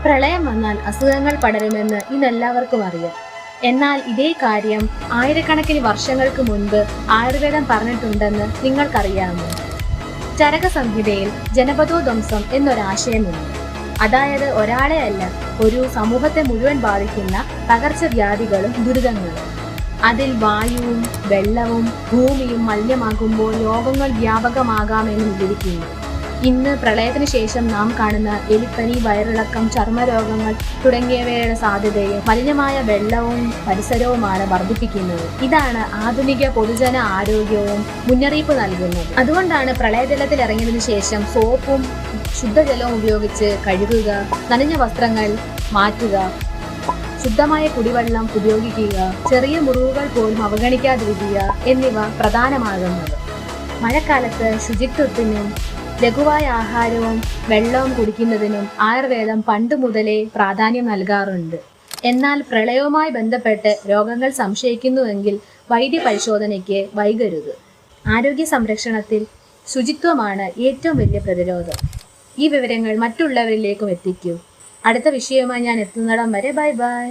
പ്രളയം വന്നാൽ അസുഖങ്ങൾ പടരുമെന്ന് ഇന്നെല്ലാവർക്കും അറിയാം. എന്നാൽ ഇതേ കാര്യം ആയിരക്കണക്കിന് വർഷങ്ങൾക്ക് മുൻപ് ആയുർവേദം പറഞ്ഞിട്ടുണ്ടെന്ന് നിങ്ങൾക്കറിയാമോ? ചരക സംഹിതയിൽ ജനപദോധ്വംസം എന്നൊരാശയമുണ്ട്. അതായത് ഒരാളെ അല്ല, ഒരു സമൂഹത്തെ മുഴുവൻ ബാധിക്കുന്ന പകർച്ചവ്യാധികളും ദുരിതങ്ങളും. അതിൽ വായുവും വെള്ളവും ഭൂമിയും മലിനമാകുമ്പോൾ രോഗങ്ങൾ വ്യാപകമാകാമെന്ന് വിവരിക്കുന്നു. ഇന്ന് പ്രളയത്തിന് ശേഷം നാം കാണുന്ന എലിപ്പനി, വയറിളക്കം, ചർമ്മരോഗങ്ങൾ തുടങ്ങിയവയുടെ സാധ്യതയും മലിനമായ വെള്ളവും പരിസരവുമാണ് വർദ്ധിപ്പിക്കുന്നത്. ഇതാണ് ആധുനിക പൊതുജന ആരോഗ്യവും മുന്നറിയിപ്പ് നൽകുന്നത്. അതുകൊണ്ടാണ് പ്രളയജലത്തിൽ ഇറങ്ങിയതിനു ശേഷം സോപ്പും ശുദ്ധജലവും ഉപയോഗിച്ച് കഴുകുക, നനഞ്ഞ വസ്ത്രങ്ങൾ മാറ്റുക, ശുദ്ധമായ കുടിവെള്ളം ഉപയോഗിക്കുക, ചെറിയ മുറിവുകൾ പോലും അവഗണിക്കാതിരിക്കുക എന്നിവ പ്രധാനമാകുന്നത്. മഴക്കാലത്ത് ശുചിത്വത്തിനും ലഘുവായ ആഹാരവും വെള്ളവും കുടിക്കുന്നതിനും ആയുർവേദം പണ്ട് മുതലേ പ്രാധാന്യം നൽകാറുണ്ട്. എന്നാൽ പ്രളയവുമായി ബന്ധപ്പെട്ട് രോഗങ്ങൾ സംശയിക്കുന്നുവെങ്കിൽ വൈദ്യപരിശോധനയ്ക്ക് വൈകരുത്. ആരോഗ്യ സംരക്ഷണത്തിൽ ശുചിത്വമാണ് ഏറ്റവും വലിയ പ്രതിരോധം. ഈ വിവരങ്ങൾ മറ്റുള്ളവരിലേക്കും എത്തിക്കൂ. അടുത്ത വിഷയവുമായി ഞാൻ എത്തുന്നിടം വരെ ബൈ ബൈ.